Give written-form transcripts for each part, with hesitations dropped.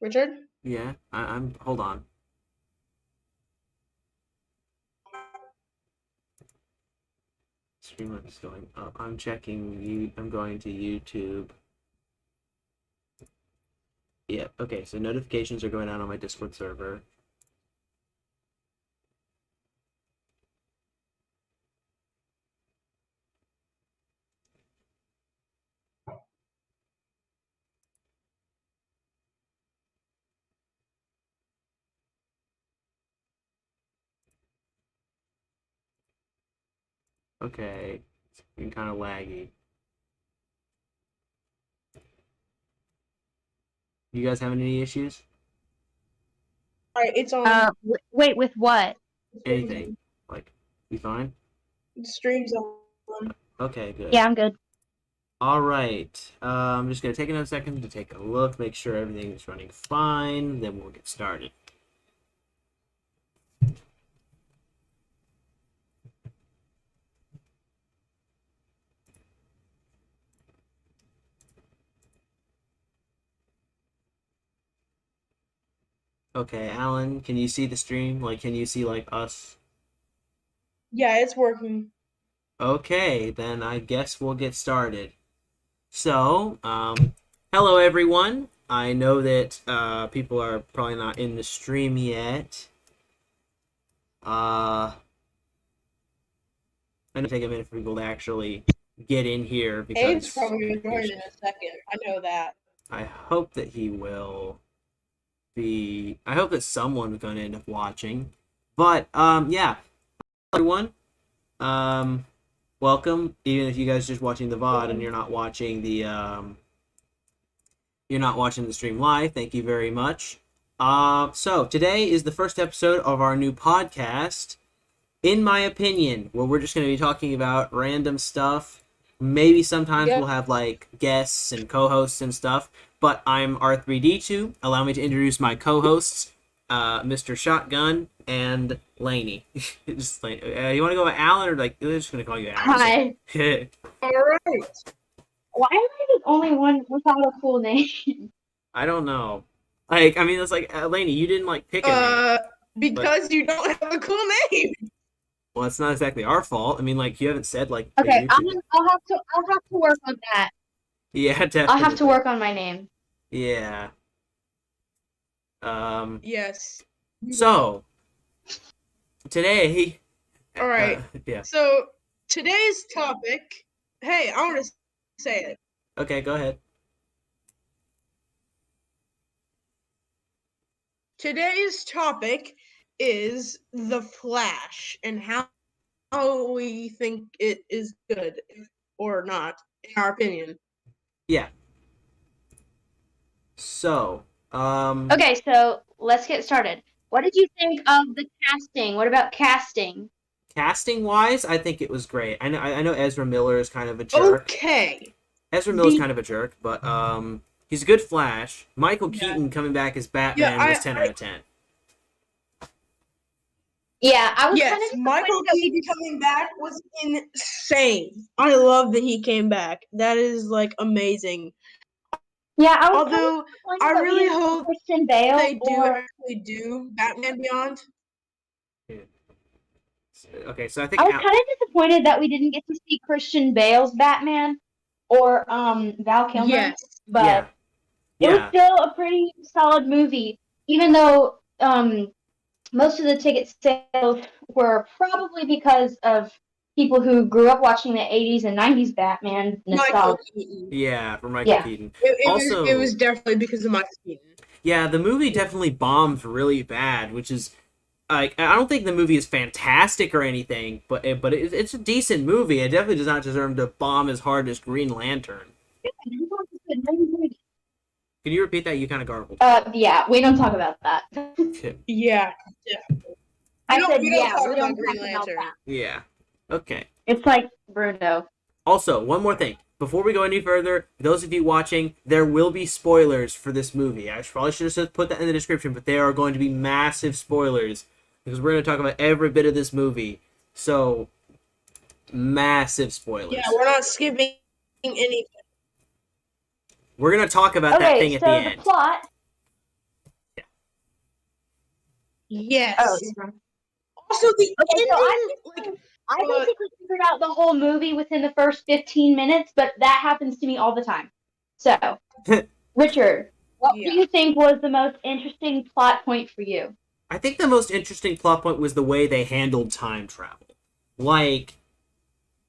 Richard? Yeah, I'm. Hold on. Streamlabs is going up. I'm checking. I'm going to YouTube. Yeah. Okay. So notifications are going out on my Discord server. Okay. It's getting kind of laggy. You guys having any issues? Alright, it's on. Wait, with what? Anything? Like, you fine? The stream's on. Okay, good. Yeah, I'm good. All right. I'm just gonna take another second to take a look, make sure everything is running fine. Then we'll get started. Okay, Alan, can you see the stream? Like, can you see like us? Yeah, it's working. Okay, then I guess we'll get started. So, hello everyone. I know that people are probably not in the stream yet. I know take a minute for people to actually get in here because Abe's probably going to join in a second. I know that. I hope that he will be. I hope that someone's going to end up watching. But yeah, everyone, welcome. Even if you guys are just watching the VOD and you're not watching the stream live, thank you very much. So today is the first episode of our new podcast, In My Opinion, where we're just going to be talking about random stuff. Maybe sometimes we'll have like guests and co-hosts and stuff. But I'm R3D2. Allow me to introduce my co-hosts, Mr. Shotgun and Laney. Just like, you want to go with Alan or like? We're just gonna call you Alan. Hi. Alright. Why am I the only one without a full name? I don't know. Like, I mean, it's like Laney, you didn't like pick a name. Because you don't have a cool name. Well, it's not exactly our fault. I mean, like, you haven't said like. Okay, I'll have to work on that. Yeah, definitely. I'll have to work on my name. Yeah. Yes. So today. Alright. Yeah. So today's topic. Hey, I want to say it. Okay, go ahead. Today's topic is The Flash and how we think it is good or not, in our opinion. Yeah. So, Okay, so let's get started. What did you think of the casting? What about casting? Casting wise, I think it was great. I know Ezra Miller is kind of a jerk. Okay. Ezra Miller's kind of a jerk, but he's a good Flash. Michael Keaton coming back as Batman was 10 out of 10. Yeah, I was Yes, kind of Michael Keaton coming back was insane. I love that he came back. That is like amazing. Yeah, I was Although I really hope Christian Bale they do actually do Batman Beyond. Okay, so I think I was kind of disappointed that we didn't get to see Christian Bale's Batman or Val Kilmer. Yes, but it was still a pretty solid movie, even though most of the ticket sales were probably because of people who grew up watching the 80s and 90s Batman. Michael Keaton. Yeah, for Michael Keaton. It was definitely because of Michael Keaton. Yeah, the movie definitely bombed really bad, which is like, I don't think the movie is fantastic or anything, but it's a decent movie. It definitely does not deserve to bomb as hard as Green Lantern. Can you repeat that? You kind of garbled. Yeah, we don't talk about that. Yeah. We don't talk about Green Lantern. Yeah. Okay. It's like Bruno. Also, one more thing. Before we go any further, those of you watching, there will be spoilers for this movie. I probably should have put that in the description, but there are going to be massive spoilers because we're going to talk about every bit of this movie. So, massive spoilers. Yeah, we're not skipping anything. We're going to talk about that thing at the end. The plot. Yes. Oh, yeah. Also, the Okay, so ending, I basically figured out the whole movie within the first 15 minutes, but that happens to me all the time. So, Richard, what do yeah. you think was the most interesting plot point for you? I think the most interesting plot point was the way they handled time travel. Like,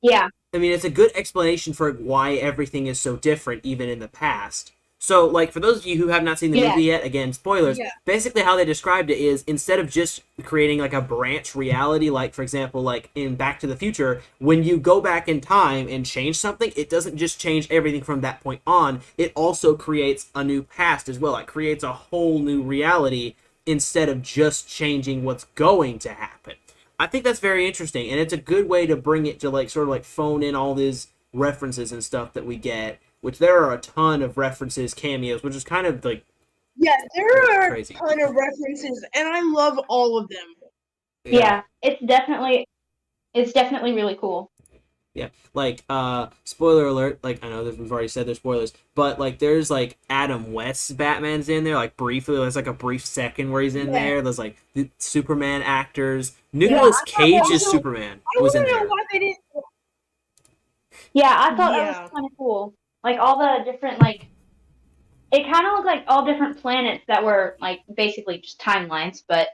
Yeah. I mean, it's a good explanation for why everything is so different, even in the past. So, like, for those of you who have not seen the movie yet, again, spoilers, Yeah. basically how they described it is instead of just creating, like, a branch reality, like, for example, like, in Back to the Future, when you go back in time and change something, it doesn't just change everything from that point on, it also creates a new past as well. It creates a whole new reality instead of just changing what's going to happen. I think that's very interesting, and it's a good way to bring it to like sort of like phone in all these references and stuff that we get, which there are a ton of references, cameos, which is kind of like Yeah, there are crazy. a ton of references, and I love all of them. Yeah, it's definitely really cool. Yeah, like spoiler alert, like I know that we've already said there's spoilers, but like there's like Adam West's Batman's in there, like briefly, there's like a brief second where he's in there. There's like the Superman actors. Nicolas Cage's Superman was in I don't know there. why they didn't. Yeah, I thought that was kind of cool. Like all the different it kind of looked like all different planets that were like basically just timelines, but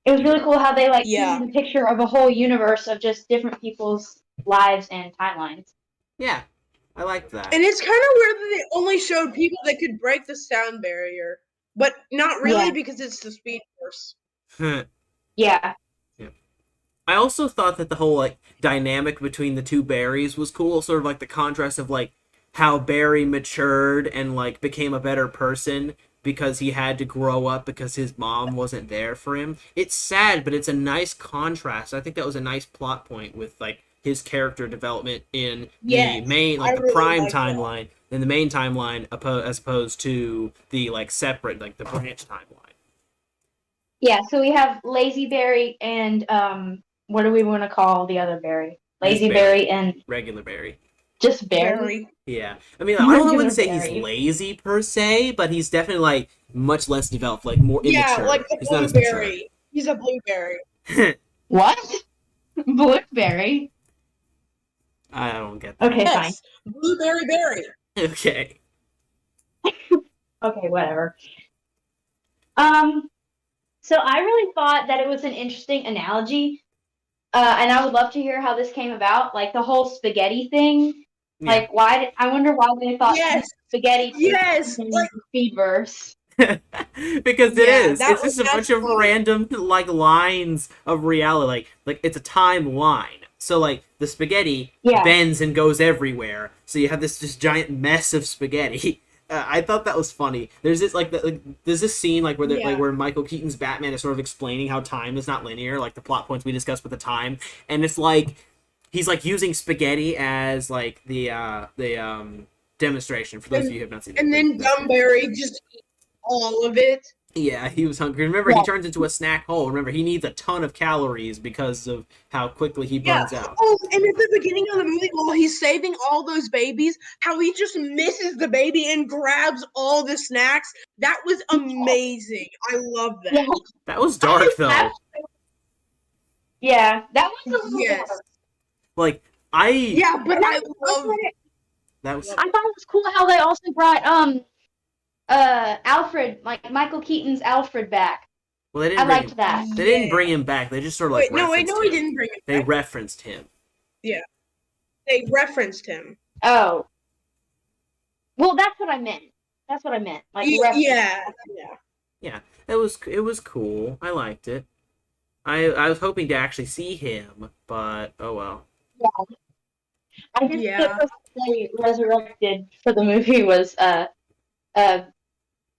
it was really cool how they painted a picture of a whole universe of just different people's lives and timelines. Yeah, I like that. And it's kind of weird that they only showed people that could break the sound barrier, but not really because it's the Speed Force. Yeah. I also thought that the whole like dynamic between the two Barrys was cool, sort of like the contrast of like how Barry matured and like became a better person because he had to grow up because his mom wasn't there for him. It's sad, but it's a nice contrast. I think that was a nice plot point with like his character development in the main, like the prime timeline, in the main timeline, as opposed to the like separate, like the branch timeline. Yeah, so we have Lazy Barry and what do we want to call the other Barry? Lazy Barry and regular Barry. Just Barry. Yeah, I mean, I wouldn't say he's lazy per se, but he's definitely like much less developed, like more immature. Yeah, like the he's not as blueberry. He's a blueberry. What? Blueberry? I don't get that. Okay, fine. Blueberry Barry. Okay. Okay, whatever. So I really thought that it was an interesting analogy, and I would love to hear how this came about, like the whole spaghetti thing. Yeah. Like, I wonder why they thought spaghetti was in the Speedverse. Because it is. It's just a bunch of random like lines of reality. Like it's a timeline. So like the spaghetti bends and goes everywhere. So you have this just giant mess of spaghetti. I thought that was funny. There's this there's this scene like where where Michael Keaton's Batman is sort of explaining how time is not linear, like the plot points we discussed with the time, and it's like he's like using spaghetti as like the demonstration for those of you who have not seen it. And then Gumberry just eats all of it. Yeah, he was hungry. Remember, he turns into a snack hole. Remember, he needs a ton of calories because of how quickly he burns out. Oh, and at the beginning of the movie, while he's saving all those babies, how he just misses the baby and grabs all the snacks. That was amazing. I love that. Yeah. That was dark, though. Yeah, that was a little dark. Like, Yeah, but I love it. That was... I thought it was cool how they also brought Alfred, like Michael Keaton's Alfred back. Well, they didn't liked that. They didn't bring him back. They just sort of like referenced him. He didn't bring him back. They referenced him. Yeah. They referenced him. Oh. Well, that's what I meant. That's what I meant. Like Yeah. It was cool. I liked it. I was hoping to actually see him, but oh well. Yeah. I just think they resurrected for the movie was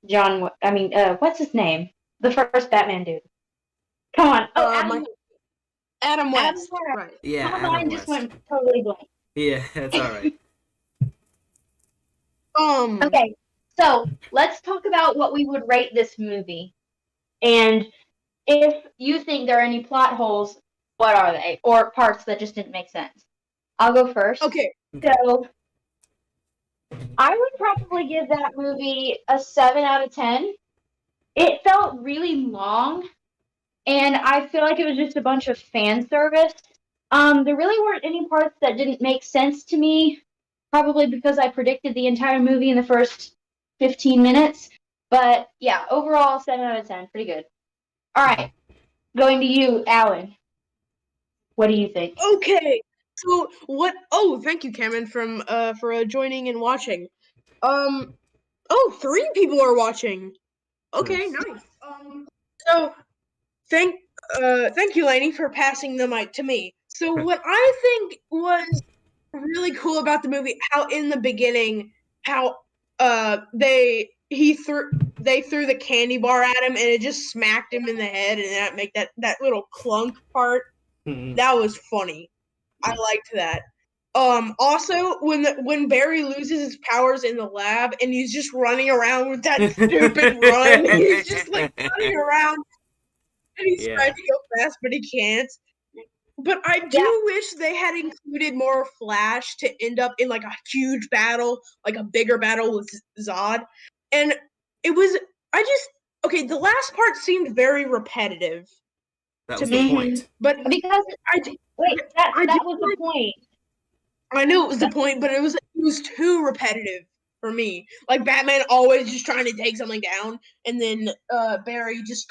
John. I mean, what's his name? The first Batman dude. Come on. Oh, Adam West. Right. Yeah. My mind just went totally blank. Yeah, that's all right. Okay, so let's talk about what we would rate this movie, and if you think there are any plot holes, what are they, or parts that just didn't make sense? I'll go first. Okay. So I would probably give that movie a 7 out of 10. It felt really long, and I feel like it was just a bunch of fan service. There really weren't any parts that didn't make sense to me, probably because I predicted the entire movie in the first 15 minutes. But yeah, overall, 7 out of 10, pretty good. All right, going to you, Alan. What do you think? Okay. So what? Oh, thank you, Cameron, for joining and watching. Oh, 3 people are watching. Okay, nice. So thank you, Lainey, for passing the mic to me. So what I think was really cool about the movie, how in the beginning, how they threw the candy bar at him and it just smacked him in the head and that make that little clunk part. That was funny. I liked that. Also, when Barry loses his powers in the lab and he's just running around with that stupid run, he's just like running around and he's trying to go fast, but he can't. But I do wish they had included more Flash to end up in like a huge battle, like a bigger battle with Zod. And it was, the last part seemed very repetitive. That was the point. But because that was the point. I knew it was the point, but it was too repetitive for me. Like Batman always just trying to take something down, and then Barry just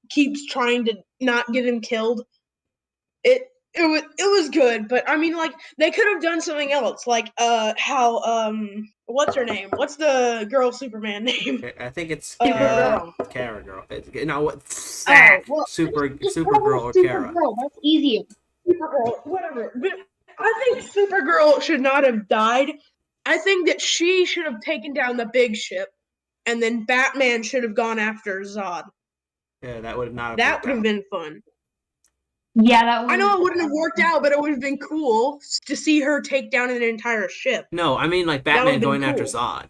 keeps trying to not get him killed. It was good, but I mean, like they could have done something else, like how what's her name? What's the girl Superman name? I think it's Supergirl. Kara Girl. No, what? Well, Supergirl or Kara. That's easier. Supergirl, whatever. But I think Supergirl should not have died. I think that she should have taken down the big ship, and then Batman should have gone after Zod. Yeah, that would not. That would have been fun. Yeah, I know it wouldn't have worked out, but it would have been cool to see her take down an entire ship. No, I mean like Batman going after Zod.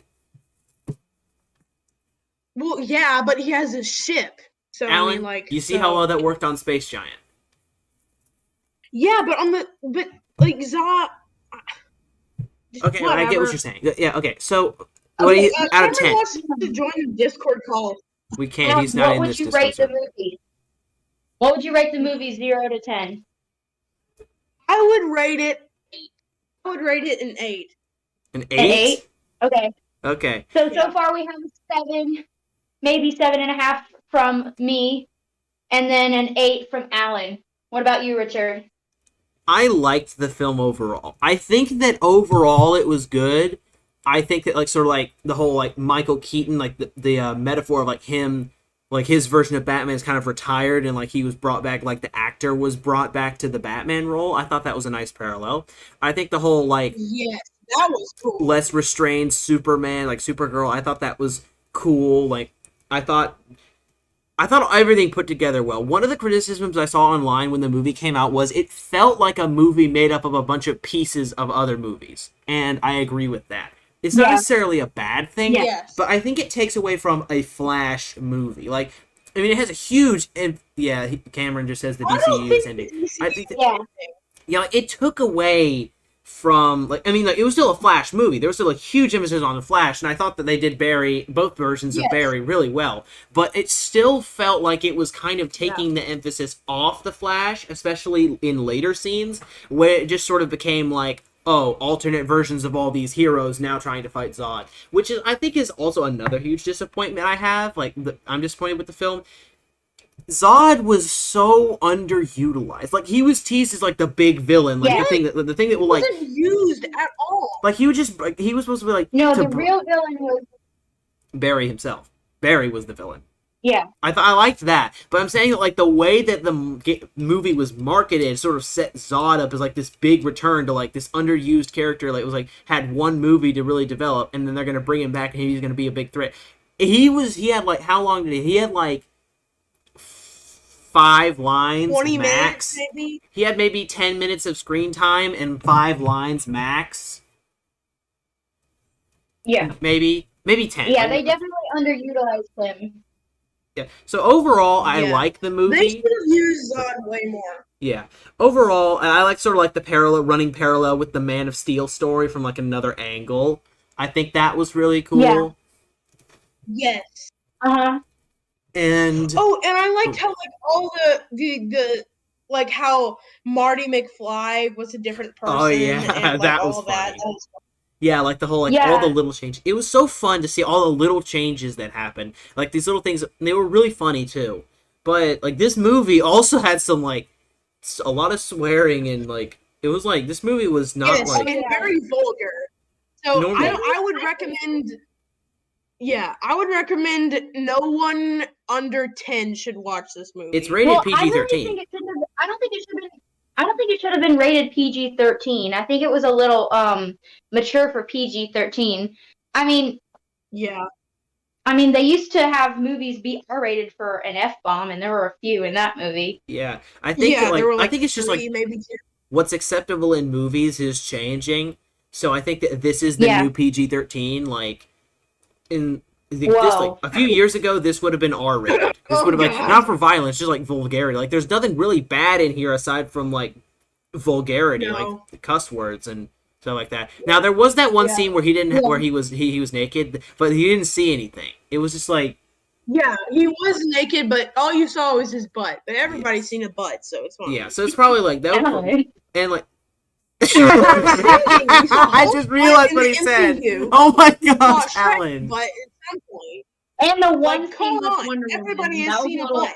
Well, yeah, but he has a ship. So Alan, I mean, like, you see how well that worked on Space Giant? Yeah, but like Zod. Okay, whatever. I get what you're saying. Yeah, okay. So, what do you out of 10? Wants to join the Discord call. We can't. He's not in this Discord. What would you rate the movie? What would you rate the movie 0 to 10? I would rate it. I would rate it an 8. An 8? An 8? Okay. Okay. So far we have a 7, maybe 7.5 from me, and then an 8 from Alan. What about you, Richard? I liked the film overall. I think that overall it was good. I think that like sort of like the whole like Michael Keaton, like the metaphor of like him, like his version of Batman is kind of retired and like he was brought back, like the actor was brought back to the Batman role. I thought that was a nice parallel. I think the whole like yes, that was cool. Less restrained Superman, like Supergirl, I thought that was cool. Like I thought everything put together well. One of the criticisms I saw online when the movie came out was it felt like a movie made up of a bunch of pieces of other movies. And I agree with that. It's not necessarily a bad thing, but I think it takes away from a Flash movie. Like, I mean, it has a huge... Cameron just says the DCU is ending. I think that, it took away from... like, I mean, like, it was still a Flash movie. There was still a huge emphasis on the Flash, and I thought that they did both versions of Barry really well. But it still felt like it was kind of taking the emphasis off the Flash, especially in later scenes, where it just sort of became like, oh, alternate versions of all these heroes now trying to fight Zod, which is, I think, is also another huge disappointment I have. Like, I'm disappointed with the film. Zod was so underutilized. Like, he was teased as like the big villain, like the thing that will like wasn't used at all. like he was supposed to be like the real villain was Barry himself. Barry was the villain. Yeah. I liked that, but I'm saying that like the way that the movie was marketed sort of set Zod up as like this big return to like this underused character. Like it was like had one movie to really develop, and then they're gonna bring him back, and he's gonna be a big threat. He had like how long did he had like 5 lines 20 max. minutes maybe. He had maybe 10 minutes of screen time and 5 lines max. Yeah. Maybe 10. Yeah, they definitely underutilized him. Yeah. So overall, I like the movie. They should have used Zod way more. Yeah. Overall, I like sort of like the running parallel with the Man of Steel story from like another angle. I think that was really cool. Yeah. Yes. Uh-huh. And Oh, and I liked how like all the like how Marty McFly was a different person. Oh, yeah, and, like, that was all funny. That was yeah, like the whole all the little changes. It was so fun to see all the little changes that happened. Like these little things, they were really funny too. But like this movie also had some like a lot of swearing and like it was like this movie was not yes, like and very vulgar. So Normally. I would recommend. Yeah, I would recommend no one under 10 should watch this movie. It's rated PG-13. I don't think it should have been rated PG-13. I think it was a little mature for PG-13. I mean, Yeah. they used to have movies be R-rated for an F-bomb, and there were a few in that movie. Yeah, I think that, like, there were, I think it's just three, like maybe two. what's acceptable in movies is changing. So I think that this is the Yeah. new PG-13. Like in this, Whoa. like a few years ago, this would have been R-rated. This Oh, would have been God. not for violence, just like vulgarity. Like there's nothing really bad in here aside from like vulgarity, No. like the cuss words and stuff like that. Now there was that one Yeah. scene where he didn't, Yeah. where he was naked, but he didn't see anything. It was just like Yeah, he was naked, but all you saw was his butt. But everybody's seen a butt, so it's fine. yeah. So it's probably like that. Anyway. And like. I I just realized what he said. Oh my gosh, Alan. But at some point, And the one like, scene come with on, Wonder everybody Woman. has That was seen a a little. butt.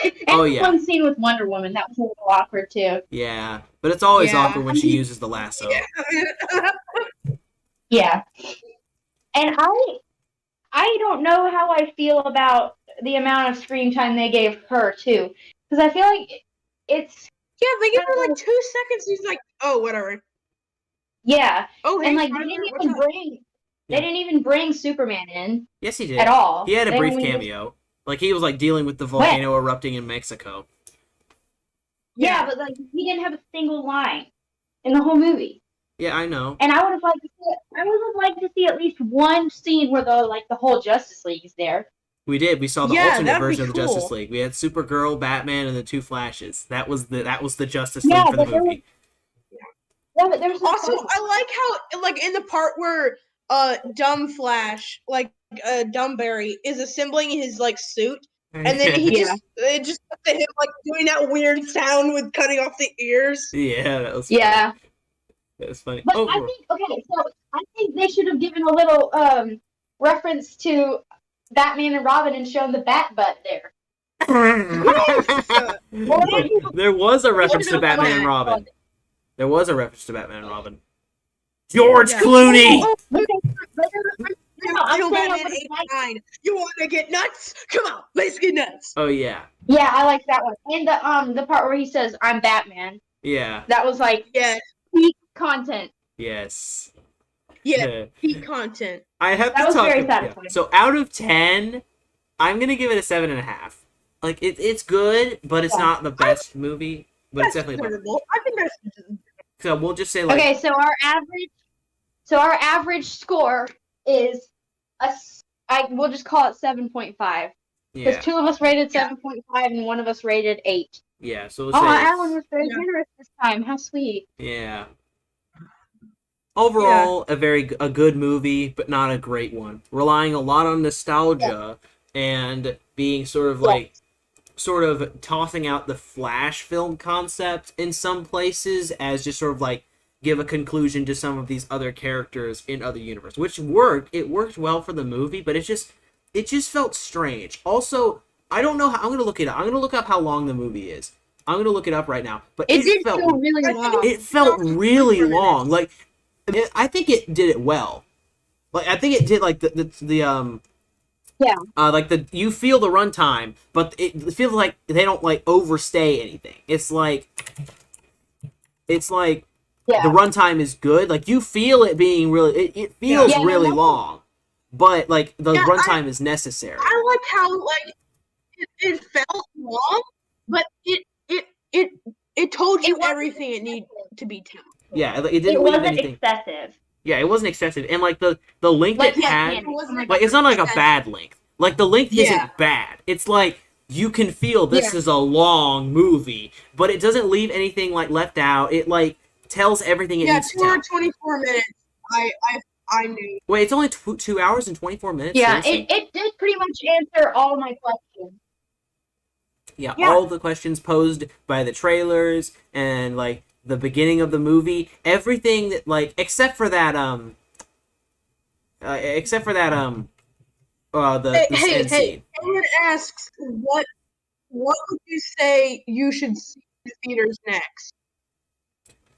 And Oh, the yeah. one scene with Wonder Woman, that was a little awkward too. Yeah, but it's always Yeah. awkward when she uses the lasso. Yeah. And I don't know how I feel about the amount of screen time they gave her too, because I feel like it's Yeah, they give her like 2 seconds. He's like, oh, whatever. yeah, Oh, hey, and like Tyler, they didn't what's even up? bring Superman in Yes, he did. at all. He had a They brief only just- cameo. Like he was like dealing with the volcano erupting in Mexico. Yeah, but like he didn't have a single line in the whole movie. Yeah, I know. And I would have liked to see at least one scene where the whole Justice League is there. We did. We saw the Yeah, alternate that'd be version of the Justice cool. League. We had Supergirl, Batman, and the two Flashes. That was the Justice Yeah, League for the but there movie. Yeah, but there's Also, I like how, like, in the part where Dumb Flash, like, Dumbberry, is assembling his, like, suit, and then it just cut to him, like, doing that weird sound with cutting off the ears. yeah, that was funny. yeah. That was funny. But Oh, I think they should have given a little reference to Batman and Robin and shown the bat butt there. there was a reference to Batman and Robin. There was a reference to Batman and Robin. George Yeah. Clooney! I'm Yo, saying Batman I would've liked- 89. You want to get nuts? Come on, let's get nuts. Oh yeah, Yeah, I like that one. And the part where he says, "I'm Batman." yeah, That was like Yeah, peak content. yes. yeah, peak content. I have That to was talk. very about, satisfying. So out of 10, I'm gonna give it a 7.5. Like it's good, but it's Yeah. not the best movie. But it's That's definitely better. terrible. I think that's So we'll just say like Okay, so our average score is we'll just call it 7.5 because yeah, two of us rated Yeah. 7.5 and one of us rated 8. yeah. So we'll Oh, say Alan was very Yeah. generous this time. How sweet. yeah. Overall, a good movie, but not a great one. Relying a lot on nostalgia and being sort of like tossing out the Flash film concept in some places as just sort of like give a conclusion to some of these other characters in other universes, which worked. It worked well for the movie, but it just felt strange. Also, I don't know how, I'm gonna look it up. I'm gonna look up how long the movie is. I'm gonna look it up right now. But It did felt feel really I long. it felt really long. Like I think it did it well. Like I think it did like like you feel the runtime, but it feels like they don't like overstay anything. It's like Yeah. the runtime is good. Like you feel it being really it feels Yeah, really no. long, but like the Yeah, runtime is necessary. I like how like it felt long, but it told you It wasn't everything it needed to be told. Yeah, it It didn't leave wasn't anything. excessive. Yeah, it wasn't excessive, and like the length Like, it yeah, had. it wasn't Like it's not like a bad length. Like the length Yeah. isn't bad. It's like you can feel this Yeah. is a long movie, but it doesn't leave anything like left out. It like tells everything it Yeah, needs to 2 tell. or 24 minutes. I knew. Wait, it's only 2 hours and 24 minutes. Yeah, Seriously? it did pretty much answer all my questions. Yeah, Yeah. all the questions posed by the trailers and like the beginning of the movie, everything that like except for that the end scene. Cameron asks, what would you say you should see in the theaters next?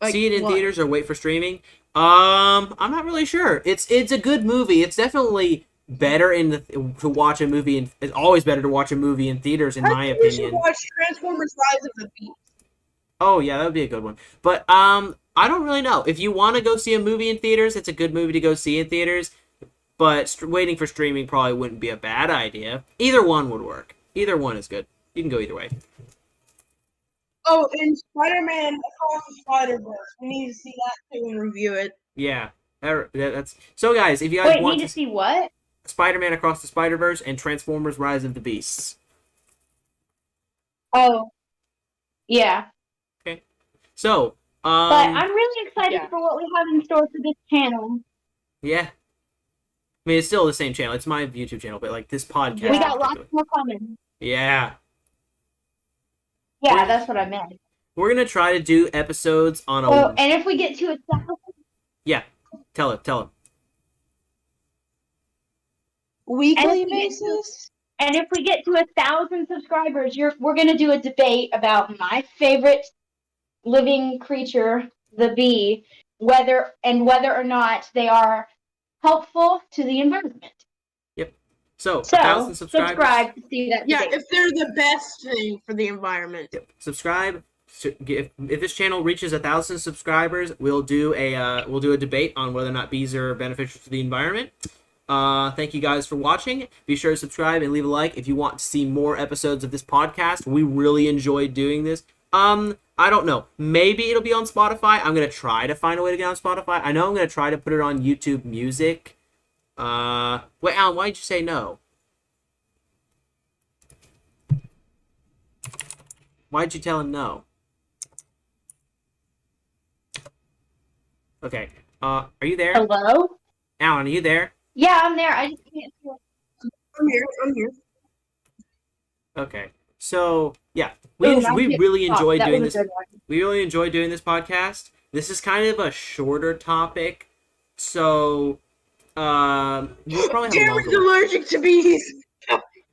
Like, See it in what? theaters or wait for streaming? I'm not really sure. It's a good movie. It's definitely better to watch a movie, and it's always better to watch a movie in theaters, in my I think we should opinion. watch Transformers: Rise of the Beast. Oh yeah, that would be a good one. But I don't really know. If you want to go see a movie in theaters, it's a good movie to go see in theaters. But waiting for streaming probably wouldn't be a bad idea. Either one would work. Either one is good. You can go either way. Oh, and Spider-Man Across the Spider-Verse. We need to see that too and review it. Yeah, that's so. Guys, if you guys want need to see what? Spider-Man Across the Spider-Verse and Transformers: Rise of the Beasts. Oh, yeah. So, But I'm really excited for what we have in store for this channel. Yeah. I mean, it's still the same channel. It's my YouTube channel, but like this podcast. We got lots more coming. Yeah. Yeah, that's what I meant. We're gonna try to do episodes on a. Oh, and if we get to 1,000. Yeah. Tell him. Weekly basis? And if we get to 1,000 subscribers, we're gonna do a debate about my favorite living creature, the bee, whether or not they are helpful to the environment. Yep. So 1,000 subscribers. Subscribe to see that Yeah, debate. if they're the best thing for the environment. Yep. Subscribe. If this channel reaches 1,000 subscribers, we'll do a debate on whether or not bees are beneficial to the environment. Thank you guys for watching. Be sure to subscribe and leave a like if you want to see more episodes of this podcast. We really enjoyed doing this. I don't know. Maybe it'll be on Spotify. I'm gonna try to find a way to get on Spotify. I know I'm gonna try to put it on YouTube Music. Wait, Alan, why did you say no? Why'd you tell him no? Okay. Are you there? Hello? Alan, are you there? Yeah, I'm there. I just can't see. I'm here. Okay. So yeah, we Ooh, really enjoyed that doing was this. a good one. We really enjoyed doing this podcast. This is kind of a shorter topic, so we'll probably have a Cameron's longer one. allergic to bees.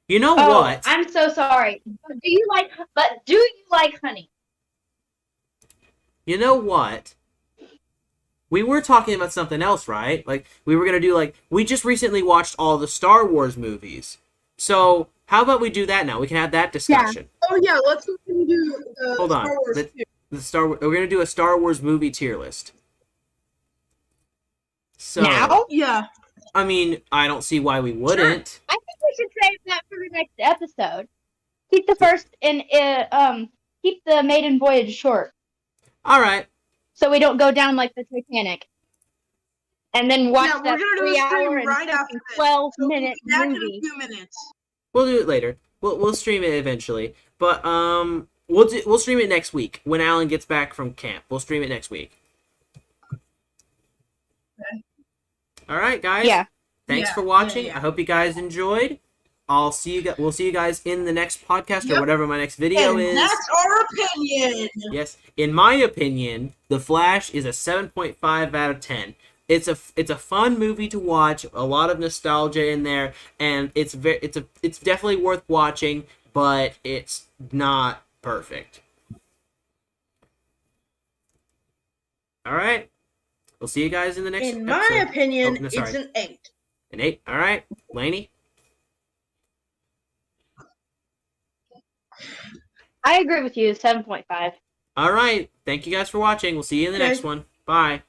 You know Oh, what? I'm so sorry. Do you like honey? You know what? We were talking about something else, right? Like we were gonna do we just recently watched all the Star Wars movies. So how about we do that now? We can have that discussion. Oh yeah, let's do the Hold on. Star Wars too. We're gonna do a Star Wars movie tier list. So Now? Yeah. I mean, I don't see why we wouldn't. I think we should save that for the next episode. Keep the first and keep the maiden voyage short, All right. so we don't go down like the Titanic. And then watch Yeah, we're that gonna do a 3 stream hour and right after this. 12 So we'll minute be back in a movie. few minutes. We'll do it later. We'll stream it eventually. But we'll stream it next week when Alan gets back from camp. We'll stream it next week. Okay. All right, guys. Yeah. Thanks Yeah, for watching. yeah. I hope you guys enjoyed. We'll see you guys in the next podcast or Yep. whatever my next video And is. that's our opinion. Yes, in my opinion, The Flash is a 7.5 out of 10. It's a fun movie to watch, a lot of nostalgia in there, and it's definitely worth watching, but it's not perfect. All right, we'll see you guys in the next. In my episode. opinion, Oh, no, it's sorry. an 8. An 8. All right, Lainey. I agree with you. 7.5. All right, thank you guys for watching. We'll see you in the Okay. next one. Bye.